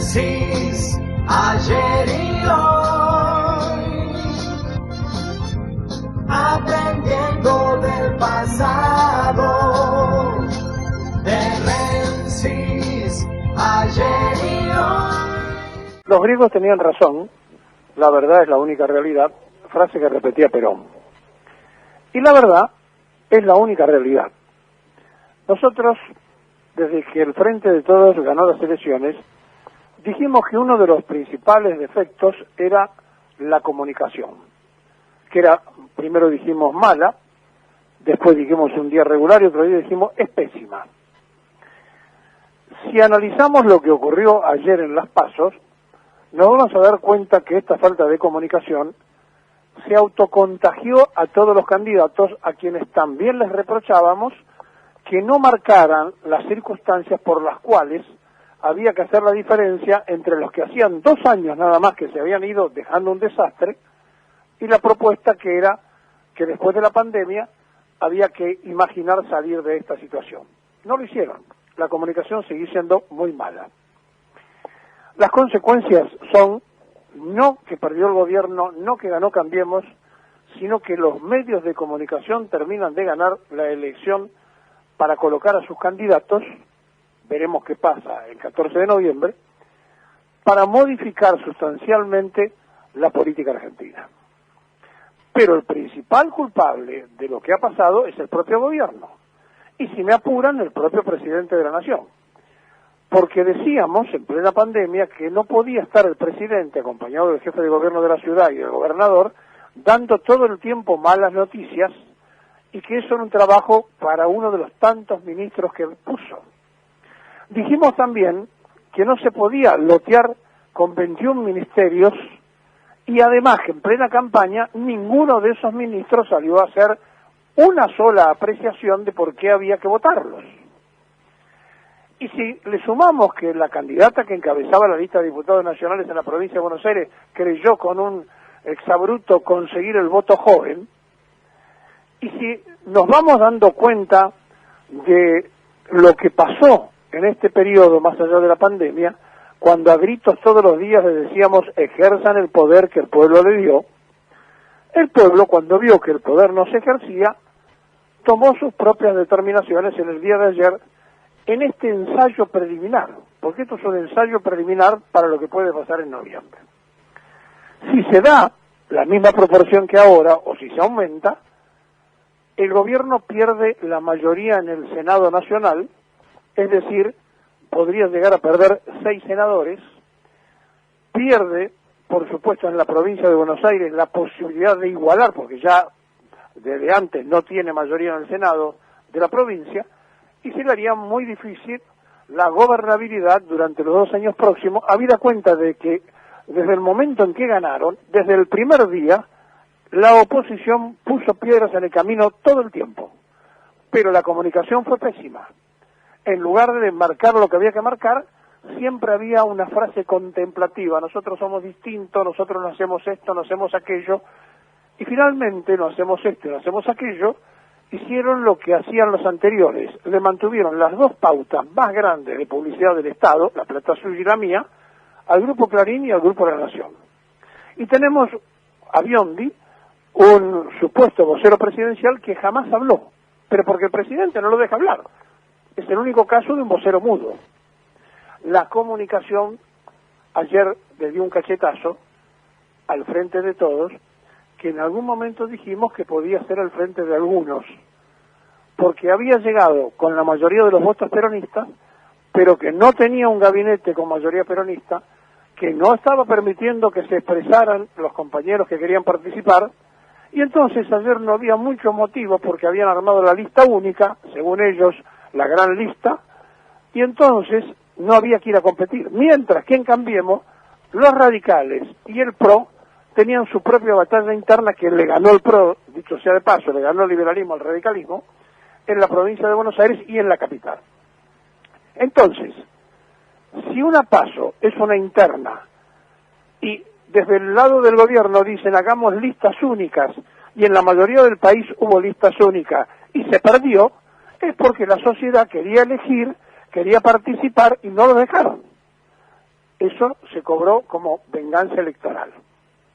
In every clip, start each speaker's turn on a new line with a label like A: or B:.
A: Génesis, ayer y hoy, aprendiendo del pasado. Génesis, ayer y hoy.
B: Los griegos tenían razón, la verdad es la única realidad, frase que repetía Perón. Y la verdad es la única realidad. Nosotros, desde que el Frente de Todos ganó las elecciones, dijimos que uno de los principales defectos era la comunicación, que era, primero dijimos mala, después dijimos un día regular y otro día dijimos es pésima. Si analizamos lo que ocurrió ayer en las PASO, nos vamos a dar cuenta que esta falta de comunicación se autocontagió a todos los candidatos, a quienes también les reprochábamos que no marcaran las circunstancias por las cuales había que hacer la diferencia entre los que hacían 2 años nada más que se habían ido dejando un desastre y la propuesta que era que después de la pandemia había que imaginar salir de esta situación. No lo hicieron. La comunicación sigue siendo muy mala. Las consecuencias son no que perdió el gobierno, no que ganó Cambiemos, sino que los medios de comunicación terminan de ganar la elección para colocar a sus candidatos, veremos qué pasa el 14 de noviembre, para modificar sustancialmente la política argentina. Pero el principal culpable de lo que ha pasado es el propio gobierno, y si me apuran, el propio presidente de la Nación. Porque decíamos en plena pandemia que no podía estar el presidente acompañado del jefe de gobierno de la ciudad y del gobernador dando todo el tiempo malas noticias y que eso era un trabajo para uno de los tantos ministros que puso. Dijimos también que no se podía lotear con 21 ministerios y además que en plena campaña ninguno de esos ministros salió a hacer una sola apreciación de por qué había que votarlos. Y si le sumamos que la candidata que encabezaba la lista de diputados nacionales en la provincia de Buenos Aires creyó con un exabrupto conseguir el voto joven, y si nos vamos dando cuenta de lo que pasó en este periodo más allá de la pandemia, cuando a gritos todos los días le decíamos ejerzan el poder que el pueblo le dio, el pueblo cuando vio que el poder no se ejercía, tomó sus propias determinaciones en el día de ayer en este ensayo preliminar, porque esto es un ensayo preliminar para lo que puede pasar en noviembre. Si se da la misma proporción que ahora, o si se aumenta, el gobierno pierde la mayoría en el Senado Nacional, es decir, podría llegar a perder 6 senadores, pierde, por supuesto, en la provincia de Buenos Aires la posibilidad de igualar, porque ya desde antes no tiene mayoría en el Senado de la provincia, y se le haría muy difícil la gobernabilidad durante los 2 años próximos, habida cuenta de que desde el momento en que ganaron, desde el primer día, la oposición puso piedras en el camino todo el tiempo, pero la comunicación fue pésima. En lugar de marcar lo que había que marcar, siempre había una frase contemplativa, nosotros somos distintos, nosotros no hacemos esto, no hacemos aquello, y finalmente no hacemos esto, no hacemos aquello, hicieron lo que hacían los anteriores, le mantuvieron las 2 pautas más grandes de publicidad del Estado, la plata suya y la mía, al Grupo Clarín y al Grupo de la Nación. Y tenemos a Biondi, un supuesto vocero presidencial que jamás habló, pero porque el presidente no lo deja hablar. Es el único caso de un vocero mudo. La comunicación ayer le dio un cachetazo al Frente de Todos, que en algún momento dijimos que podía ser el frente de algunos, porque había llegado con la mayoría de los votos peronistas, pero que no tenía un gabinete con mayoría peronista, que no estaba permitiendo que se expresaran los compañeros que querían participar, y entonces ayer no había mucho motivo porque habían armado la lista única, según ellos, la gran lista, y entonces no había que ir a competir. Mientras que en Cambiemos, los radicales y el PRO tenían su propia batalla interna que le ganó el PRO, dicho sea de paso, le ganó el liberalismo al radicalismo, en la provincia de Buenos Aires y en la capital. Entonces, si una PASO es una interna y desde el lado del gobierno dicen hagamos listas únicas y en la mayoría del país hubo listas únicas y se perdió, es porque la sociedad quería elegir, quería participar y no lo dejaron. Eso se cobró como venganza electoral.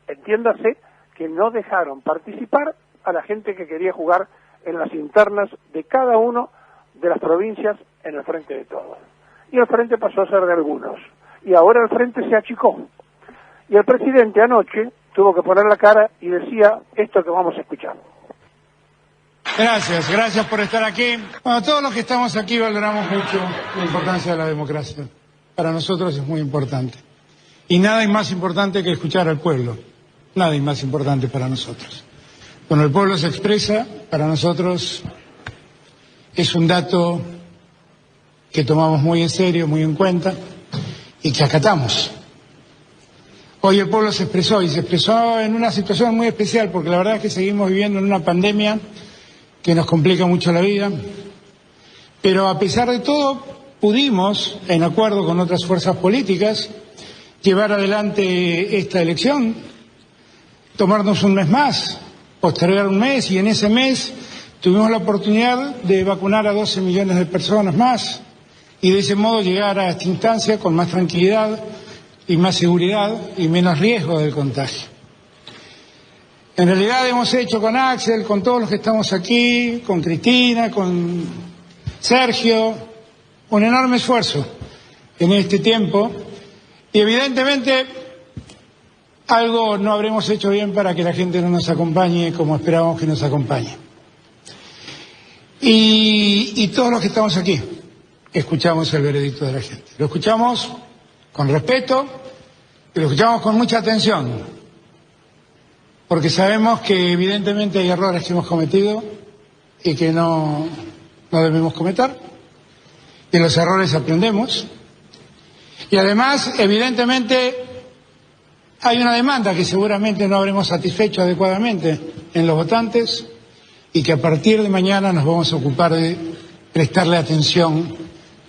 B: Entiéndase que no dejaron participar a la gente que quería jugar en las internas de cada uno de las provincias en el Frente de Todos. Y el Frente pasó a ser de algunos. Y ahora el Frente se achicó. Y el presidente anoche tuvo que poner la cara y decía esto que vamos a escuchar.
C: Gracias por estar aquí. Bueno, todos los que estamos aquí valoramos mucho la importancia de la democracia. Para nosotros es muy importante. Y nada es más importante que escuchar al pueblo. Nada es más importante para nosotros. Cuando el pueblo se expresa, para nosotros es un dato que tomamos muy en serio, muy en cuenta y que acatamos. Hoy el pueblo se expresó y se expresó en una situación muy especial porque la verdad es que seguimos viviendo en una pandemia que nos complica mucho la vida, pero a pesar de todo pudimos, en acuerdo con otras fuerzas políticas, llevar adelante esta elección, tomarnos un mes más, postergar un mes, y en ese mes tuvimos la oportunidad de vacunar a 12 millones de personas más y de ese modo llegar a esta instancia con más tranquilidad y más seguridad y menos riesgo del contagio. En realidad hemos hecho con Axel, con todos los que estamos aquí, con Cristina, con Sergio, un enorme esfuerzo en este tiempo y evidentemente algo no habremos hecho bien para que la gente no nos acompañe como esperábamos que nos acompañe. Y todos los que estamos aquí escuchamos el veredicto de la gente. Lo escuchamos con respeto y lo escuchamos con mucha atención. Porque sabemos que evidentemente hay errores que hemos cometido y que no debemos cometer. De los errores aprendemos. Y además, evidentemente, hay una demanda que seguramente no habremos satisfecho adecuadamente en los votantes y que a partir de mañana nos vamos a ocupar de prestarle atención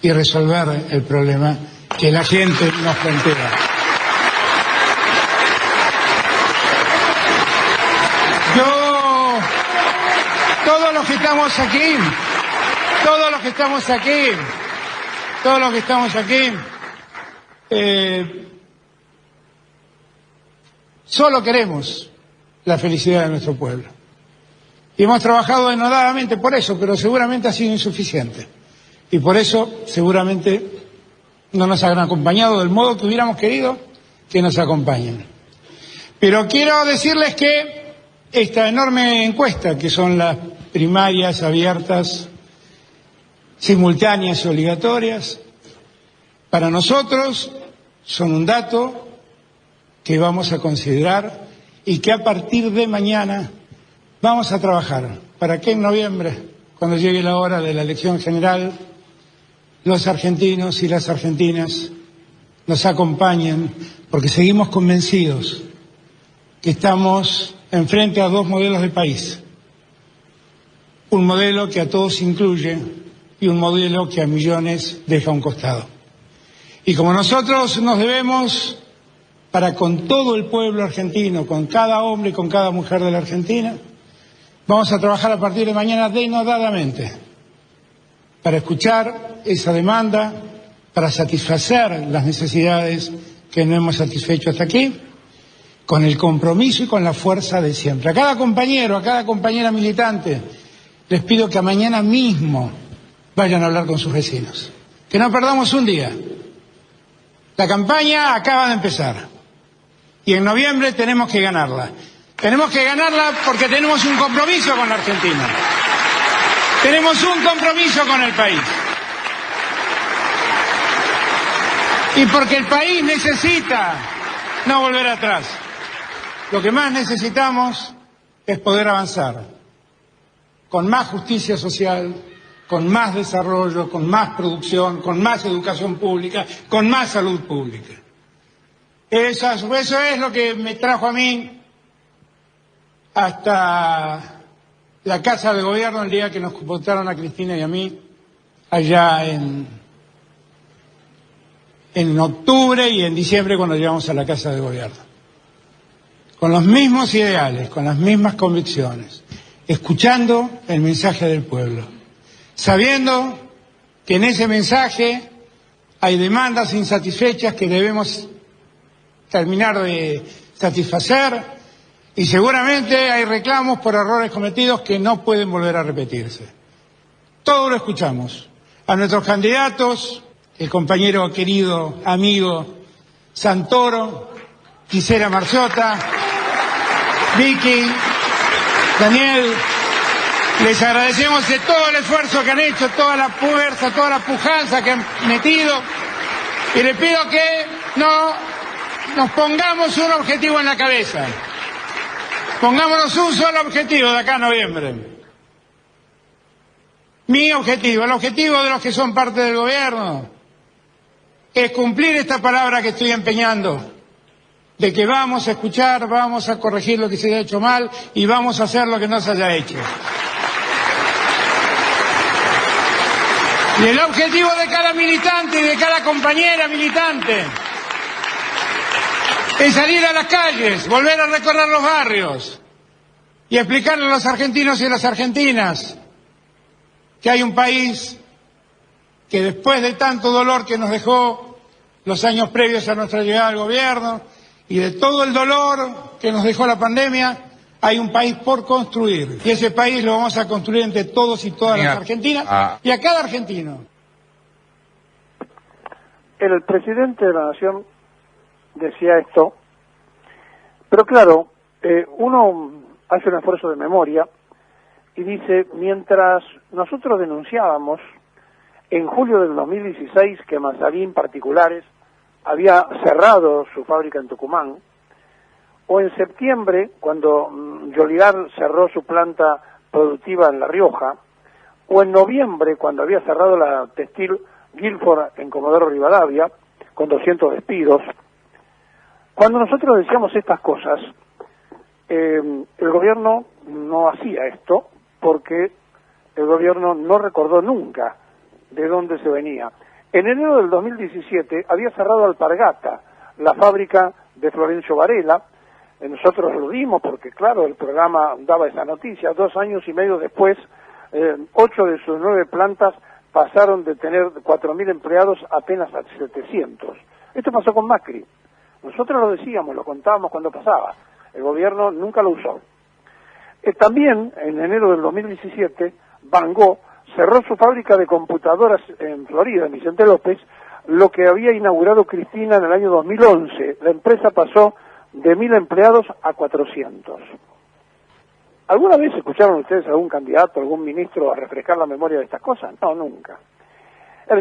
C: y resolver el problema que la gente nos plantea. Todos los que estamos aquí, solo queremos la felicidad de nuestro pueblo. Y hemos trabajado denodadamente por eso, pero seguramente ha sido insuficiente. Y por eso seguramente no nos han acompañado del modo que hubiéramos querido que nos acompañen. Pero quiero decirles que esta enorme encuesta, que son las primarias abiertas, simultáneas y obligatorias, para nosotros son un dato que vamos a considerar y que a partir de mañana vamos a trabajar para que en noviembre, cuando llegue la hora de la elección general, los argentinos y las argentinas nos acompañen, porque seguimos convencidos que estamos enfrente a dos modelos de país. Un modelo que a todos incluye y un modelo que a millones deja a un costado. Y como nosotros nos debemos para con todo el pueblo argentino, con cada hombre y con cada mujer de la Argentina, vamos a trabajar a partir de mañana denodadamente para escuchar esa demanda, para satisfacer las necesidades que no hemos satisfecho hasta aquí, con el compromiso y con la fuerza de siempre. A cada compañero, a cada compañera militante, les pido que mañana mismo vayan a hablar con sus vecinos. Que no perdamos un día. La campaña acaba de empezar. Y en noviembre tenemos que ganarla. Tenemos que ganarla porque tenemos un compromiso con la Argentina. Tenemos un compromiso con el país. Y porque el país necesita no volver atrás. Lo que más necesitamos es poder avanzar con más justicia social, con más desarrollo, con más producción, con más educación pública, con más salud pública. Eso es lo que me trajo a mí hasta la Casa de Gobierno el día que nos votaron a Cristina y a mí, allá en octubre y en diciembre cuando llegamos a la Casa de Gobierno. Con los mismos ideales, con las mismas convicciones, escuchando el mensaje del pueblo, sabiendo que en ese mensaje hay demandas insatisfechas que debemos terminar de satisfacer y seguramente hay reclamos por errores cometidos que no pueden volver a repetirse. Todo lo escuchamos. A nuestros candidatos, el compañero querido, amigo Santoro, Gisela Marciota, Vicky, Daniel, les agradecemos de todo el esfuerzo que han hecho, toda la fuerza, toda la pujanza que han metido y les pido que no nos pongamos un objetivo en la cabeza. Pongámonos un solo objetivo de acá a noviembre. Mi objetivo, el objetivo de los que son parte del gobierno, es cumplir esta palabra que estoy empeñando, de que vamos a escuchar, vamos a corregir lo que se haya hecho mal y vamos a hacer lo que no se haya hecho. Y el objetivo de cada militante y de cada compañera militante es salir a las calles, volver a recorrer los barrios y explicarle a los argentinos y a las argentinas que hay un país que después de tanto dolor que nos dejó los años previos a nuestra llegada al gobierno y de todo el dolor que nos dejó la pandemia, hay un país por construir. Y ese país lo vamos a construir entre todos y todas las argentinas y a cada argentino.
B: El presidente de la Nación decía esto, pero claro, uno hace un esfuerzo de memoria y dice, mientras nosotros denunciábamos en julio del 2016 que Mazalín Particulares había cerrado su fábrica en Tucumán, o en septiembre, cuando Joliar cerró su planta productiva en La Rioja, o en noviembre, cuando había cerrado la textil Guilford en Comodoro Rivadavia, con 200 despidos. Cuando nosotros decíamos estas cosas, el gobierno no hacía esto, porque el gobierno no recordó nunca de dónde se venía. En enero del 2017 había cerrado Alpargata, la fábrica de Florencio Varela. Nosotros lo dimos porque, claro, el programa daba esa noticia. 2 años y medio después, 8 de sus 9 plantas pasaron de tener 4.000 empleados apenas a 700. Esto pasó con Macri. Nosotros lo decíamos, lo contábamos cuando pasaba. El gobierno nunca lo usó. También, en enero del 2017, Van Gogh cerró su fábrica de computadoras en Florida, en Vicente López, lo que había inaugurado Cristina en el año 2011. La empresa pasó de 1.000 empleados a 400. ¿Alguna vez escucharon ustedes a algún candidato, algún ministro a refrescar la memoria de estas cosas? No, nunca.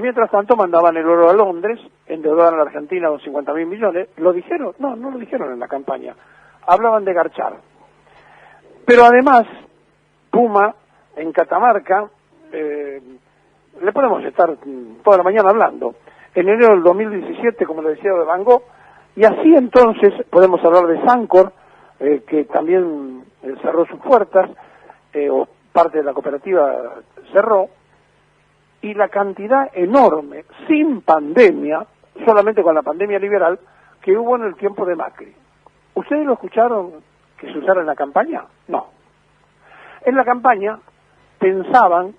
B: Mientras tanto mandaban el oro a Londres, endeudaban a la Argentina con 50.000 millones. ¿Lo dijeron? No, no lo dijeron en la campaña. Hablaban de garchar. Pero además, Puma, en Catamarca, le podemos estar toda la mañana hablando. En enero del 2017, como le decía, de Van Gogh, y así entonces podemos hablar de Sancor, que también cerró sus puertas, o parte de la cooperativa cerró, y la cantidad enorme, sin pandemia, solamente con la pandemia liberal, que hubo en el tiempo de Macri. ¿Ustedes lo escucharon que se usara en la campaña? No. En la campaña pensaban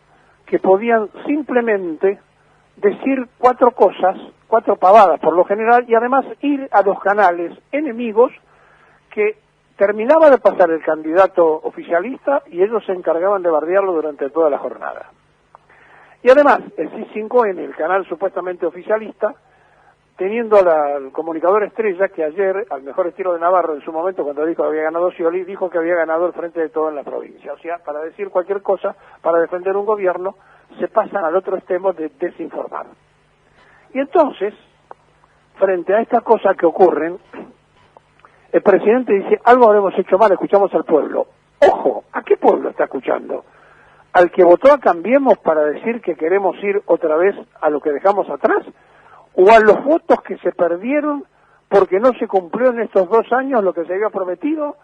B: que podían simplemente decir 4 cosas, 4 pavadas por lo general, y además ir a los canales enemigos que terminaba de pasar el candidato oficialista y ellos se encargaban de bardearlo durante toda la jornada. Y además, el C5N, el canal supuestamente oficialista, teniendo al comunicador estrella que ayer, al mejor estilo de Navarro, en su momento cuando dijo que había ganado Scioli, dijo que había ganado el frente de todo en la provincia. O sea, para decir cualquier cosa, para defender un gobierno, se pasan al otro extremo de desinformar. Y entonces, frente a estas cosas que ocurren, el presidente dice, algo habremos hecho mal, escuchamos al pueblo. Ojo, ¿a qué pueblo está escuchando? ¿Al que votó a Cambiemos para decir que queremos ir otra vez a lo que dejamos atrás? ¿O a los votos que se perdieron porque no se cumplió en estos 2 años lo que se había prometido,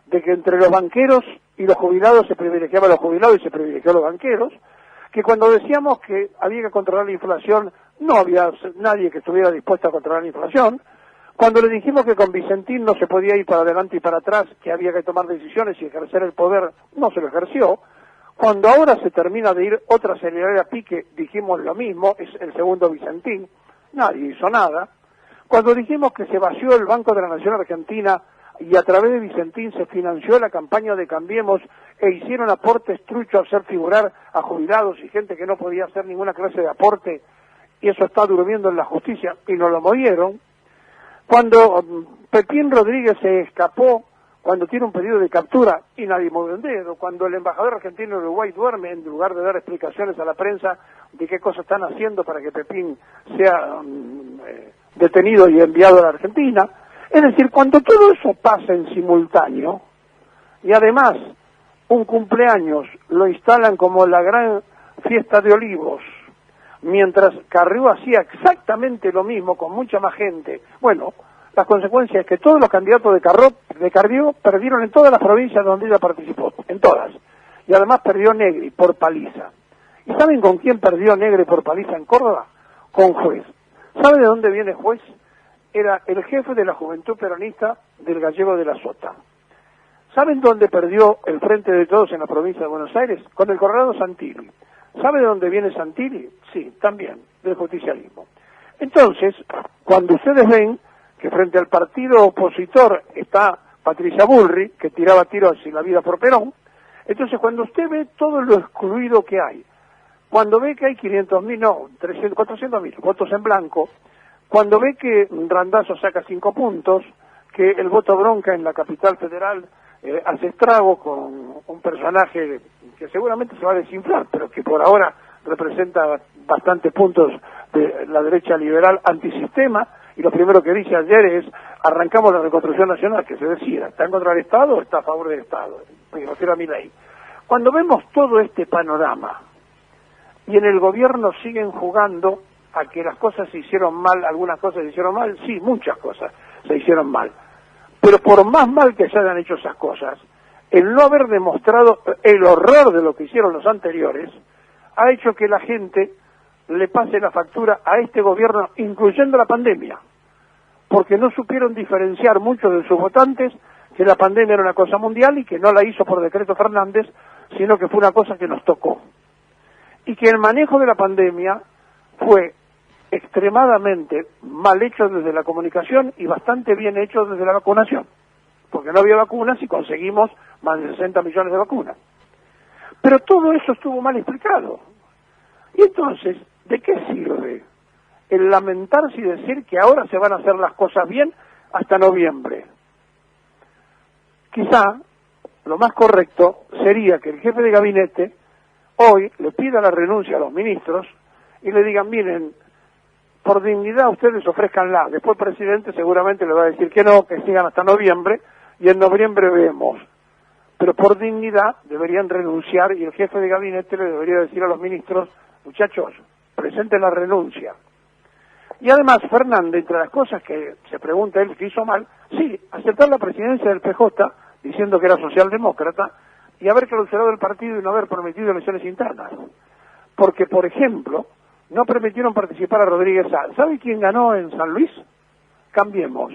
B: de que entre los banqueros y los jubilados se privilegiaba a los jubilados y se privilegió a los banqueros? Que cuando decíamos que había que controlar la inflación, no había nadie que estuviera dispuesto a controlar la inflación. Cuando le dijimos que con Vicentín no se podía ir para adelante y para atrás, que había que tomar decisiones y ejercer el poder, no se lo ejerció. Cuando ahora se termina de ir otra aceleradora a pique, dijimos lo mismo, es el segundo Vicentín. Nadie hizo nada. Cuando dijimos que se vació el Banco de la Nación Argentina y a través de Vicentín se financió la campaña de Cambiemos e hicieron aportes truchos a hacer figurar a jubilados y gente que no podía hacer ninguna clase de aporte, y eso está durmiendo en la justicia, y nos lo movieron. Cuando Pepín Rodríguez se escapó, cuando tiene un pedido de captura y nadie mueve un dedo, cuando el embajador argentino en Uruguay duerme en lugar de dar explicaciones a la prensa de qué cosas están haciendo para que Pepín sea detenido y enviado a la Argentina. Es decir, cuando todo eso pasa en simultáneo, y además un cumpleaños lo instalan como la gran fiesta de Olivos, mientras Carrió hacía exactamente lo mismo con mucha más gente, bueno, las consecuencias es que todos los candidatos de Carrió perdieron en todas las provincias donde ella participó, en todas, y además perdió Negri por paliza. ¿Y saben con quién perdió Negri por paliza en Córdoba? Con Juez. ¿Sabe de dónde viene Juez? Era el jefe de la Juventud Peronista del Gallego de la Sota. ¿Saben dónde perdió el Frente de Todos en la provincia de Buenos Aires? Con el Colorado Santilli. ¿Sabe de dónde viene Santilli? Sí, también, del justicialismo. Entonces, cuando ustedes ven que frente al partido opositor está Patricia Bullrich, que tiraba tiros y la vida por Perón, entonces cuando usted ve todo lo excluido que hay, cuando ve que hay 500.000, no, 400.000 votos en blanco, cuando ve que Randazzo saca 5 puntos, que el voto bronca en la capital federal hace estrago con un personaje que seguramente se va a desinflar, pero que por ahora representa bastantes puntos de la derecha liberal antisistema, y lo primero que dice ayer es, arrancamos la reconstrucción nacional, que se decida, ¿está en contra del Estado o está a favor del Estado? Me refiero a mi ley. Cuando vemos todo este panorama, y en el gobierno siguen jugando a que las cosas se hicieron mal, algunas cosas se hicieron mal, sí, muchas cosas se hicieron mal, pero por más mal que se hayan hecho esas cosas, el no haber demostrado el horror de lo que hicieron los anteriores, ha hecho que la gente le pase la factura a este gobierno, incluyendo la pandemia, porque no supieron diferenciar muchos de sus votantes que la pandemia era una cosa mundial y que no la hizo por decreto Fernández, sino que fue una cosa que nos tocó. Y que el manejo de la pandemia fue extremadamente mal hecho desde la comunicación y bastante bien hecho desde la vacunación, porque no había vacunas y conseguimos más de 60 millones de vacunas. Pero todo eso estuvo mal explicado. Y entonces, ¿de qué sirve el lamentarse y decir que ahora se van a hacer las cosas bien hasta noviembre? Quizá lo más correcto sería que el jefe de gabinete hoy le pida la renuncia a los ministros y le digan, miren, por dignidad ustedes ofrézcanla. Después el presidente seguramente le va a decir que no, que sigan hasta noviembre, y en noviembre vemos. Pero por dignidad deberían renunciar, y el jefe de gabinete le debería decir a los ministros, muchachos, presenten la renuncia. Y además Fernández, entre las cosas que se pregunta él que hizo mal, sí, aceptar la presidencia del PJ, diciendo que era socialdemócrata, y haber clausurado el partido y no haber permitido elecciones internas. Porque, por ejemplo, no permitieron participar a Rodríguez Sá. ¿Sabe quién ganó en San Luis? Cambiemos.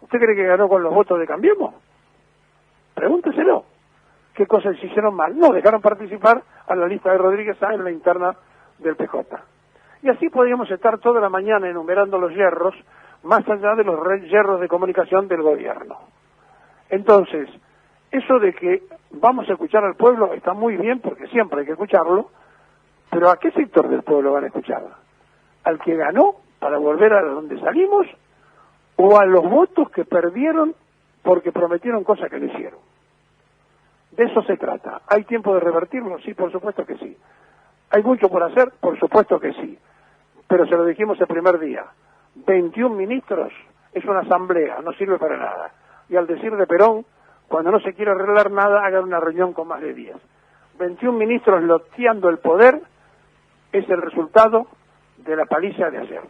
B: ¿Usted cree que ganó con los votos de Cambiemos? Pregúnteselo. ¿Qué cosas se hicieron mal? No, dejaron participar a la lista de Rodríguez Sá en la interna del PJ. Y así podríamos estar toda la mañana enumerando los yerros, más allá de los yerros de comunicación del gobierno. Entonces, eso de que vamos a escuchar al pueblo está muy bien, porque siempre hay que escucharlo, pero ¿a qué sector del pueblo van a escuchar? ¿Al que ganó para volver a donde salimos? ¿O a los votos que perdieron porque prometieron cosas que no hicieron? De eso se trata. ¿Hay tiempo de revertirlo? Sí, por supuesto que sí. ¿Hay mucho por hacer? Por supuesto que sí. Pero se lo dijimos el primer día. 21 ministros es una asamblea, no sirve para nada. Y al decir de Perón, cuando no se quiere arreglar nada, hagan una reunión con más de 10. 21 ministros loteando el poder es el resultado de la paliza de ayer.